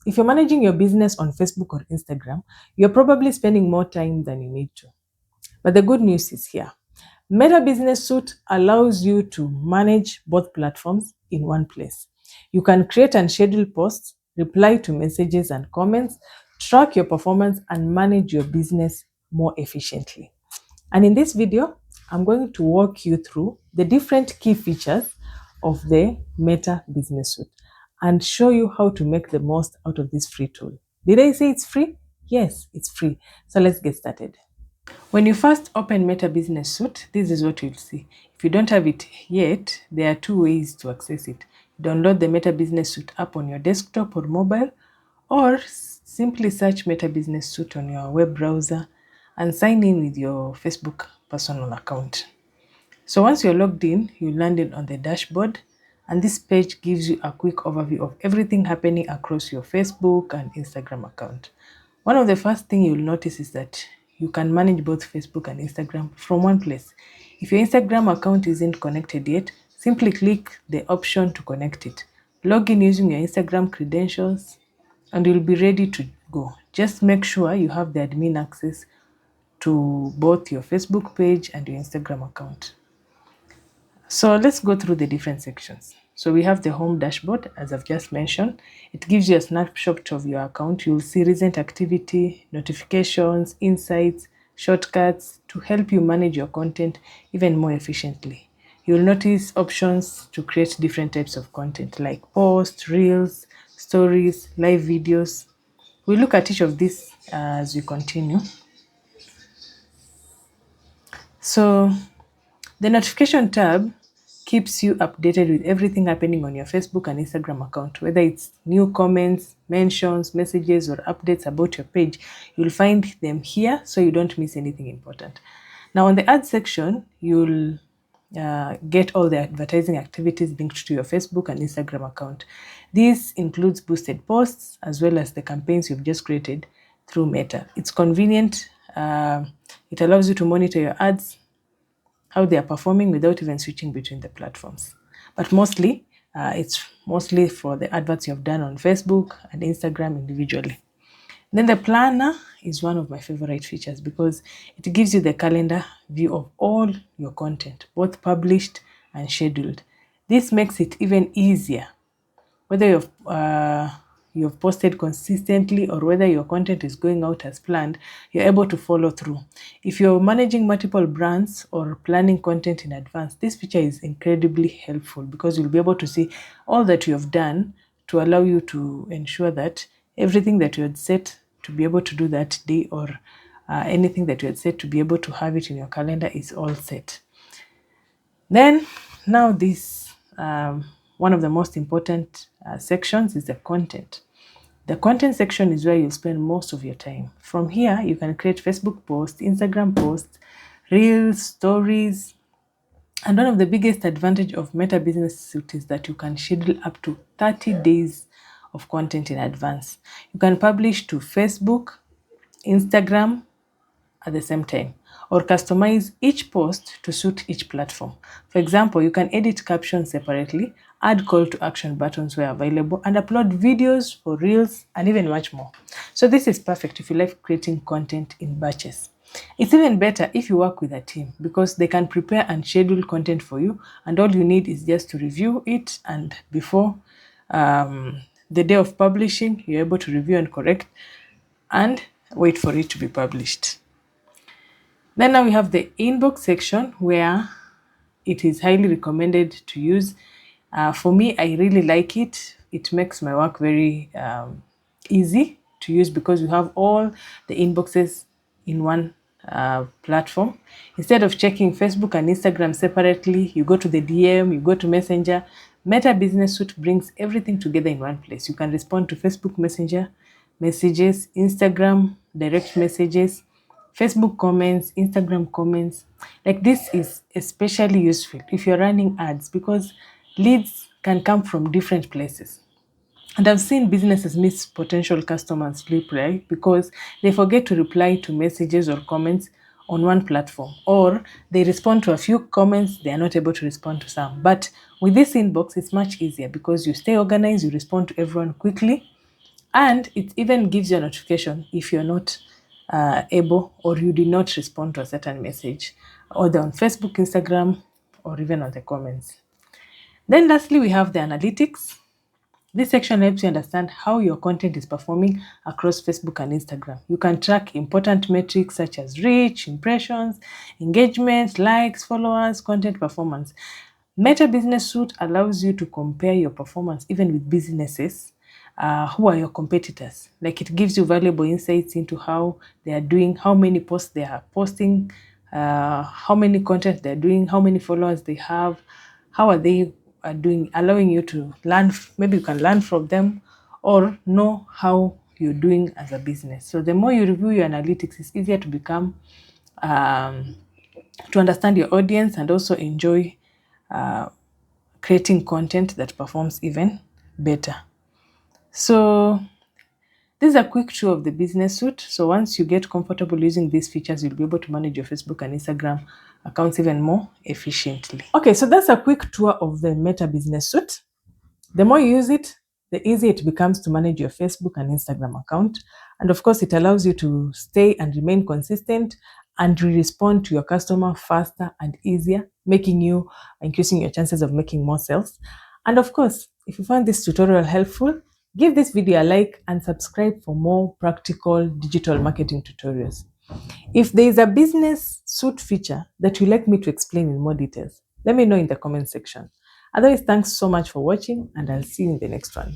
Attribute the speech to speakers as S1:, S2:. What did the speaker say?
S1: If you're managing your business on Facebook or Instagram, you're probably spending more time than you need to. But the good news is here. Meta Business Suite allows you to manage both platforms in one place. You can create and schedule posts, reply to messages and comments, track your performance, and manage your business more efficiently. And in this video, I'm going to walk you through the different key features of the Meta Business Suite and show you how to make the most out of this free tool. Did I say it's free? Yes, it's free. So let's get started. When you first open Meta Business Suite, this is what you'll see. If you don't have it yet, there are two ways to access it. Download the Meta Business Suite app on your desktop or mobile, or simply search Meta Business Suite on your web browser and sign in with your Facebook personal account. So once you're logged in, you landed on the dashboard, and this page gives you a quick overview of everything happening across your Facebook and Instagram account. One of the first thing you'll notice is that you can manage both Facebook and Instagram from one place. If your Instagram account isn't connected yet, simply click the option to connect it. Log in using your Instagram credentials and you'll be ready to go. Just make sure you have the admin access to both your Facebook page and your Instagram account. So let's go through the different sections. So we have the home dashboard, as I've just mentioned. It gives you a snapshot of your account. You'll see recent activity, notifications, insights, shortcuts to help you manage your content even more efficiently. You'll notice options to create different types of content like posts, reels, stories, live videos. We'll look at each of these as we continue. So the notification tab keeps you updated with everything happening on your Facebook and Instagram account, whether it's new comments, mentions, messages, or updates about your page. You'll find them here so you don't miss anything important. Now, on the ad section, you'll get all the advertising activities linked to your Facebook and Instagram account. This includes boosted posts as well as the campaigns you've just created through Meta. It's convenient. It allows you to monitor your ads, how they are performing without even switching between the platforms. But mostly, it's mostly for the adverts you've done on Facebook and Instagram individually. Then the planner is one of my favorite features because it gives you the calendar view of all your content, both published and scheduled. This makes it even easier whether you've posted consistently or whether your content is going out as planned, you're able to follow through. If you're managing multiple brands or planning content in advance, this feature is incredibly helpful because you'll be able to see all that you have done to allow you to ensure that everything that you had set to be able to do that day or anything that you had set to be able to have it in your calendar is all set. Then, now this one of the most important sections is the content. The content section is where you spend most of your time. From here, you can create Facebook posts, Instagram posts, reels, stories. And one of the biggest advantage of Meta Business Suite is that you can schedule up to 30 days of content in advance. You can publish to Facebook, Instagram, at the same time, or customize each post to suit each platform. For example, you can edit captions separately, add call to action buttons where available, and upload videos for reels and even much more. So this is perfect if you like creating content in batches. It's even better if you work with a team because they can prepare and schedule content for you, and all you need is just to review it, and before the day of publishing, you're able to review and correct and wait for it to be published. Then now we have the inbox section where it is highly recommended to use. For me, I really like it. It makes my work very easy to use because you have all the inboxes in one platform. Instead of checking Facebook and Instagram separately, you go to the DM, you go to Messenger. Meta Business Suite brings everything together in one place. You can respond to Facebook Messenger messages, Instagram direct messages, Facebook comments, Instagram comments. Like this is especially useful if you're running ads because leads can come from different places. And I've seen businesses miss potential customers' reply because they forget to reply to messages or comments on one platform, or they respond to a few comments, they are not able to respond to some. But with this inbox, it's much easier because you stay organized, you respond to everyone quickly, And it even gives you a notification if you're not able, or you did not respond to a certain message, either on Facebook, Instagram, or even on the comments. Then lastly, we have the analytics. This section helps you understand how your content is performing across Facebook and Instagram. You can track important metrics such as reach, impressions, engagement, likes, followers, content performance. Meta Business Suite allows you to compare your performance even with businesses who are your competitors. Like, it gives you valuable insights into how they are doing, how many posts they are posting, how many content they're doing, how many followers they have, how are they doing, allowing you to learn. Maybe you can learn from them or know how you're doing as a business. So the more you review your analytics, it's easier to become to understand your audience and also enjoy creating content that performs even better. So this is a quick tour of the business suite. So once you get comfortable using these features, you'll be able to manage your Facebook and Instagram accounts even more efficiently. Okay, so that's a quick tour of the Meta Business Suite. The more you use it, the easier it becomes to manage your Facebook and Instagram account. And of course, it allows you to stay and remain consistent and respond to your customer faster and easier, increasing your chances of making more sales. And of course, if you found this tutorial helpful, give this video a like and subscribe for more practical digital marketing tutorials. If there is a business suite feature that you'd like me to explain in more details, let me know in the comment section. Otherwise, thanks so much for watching, and I'll see you in the next one.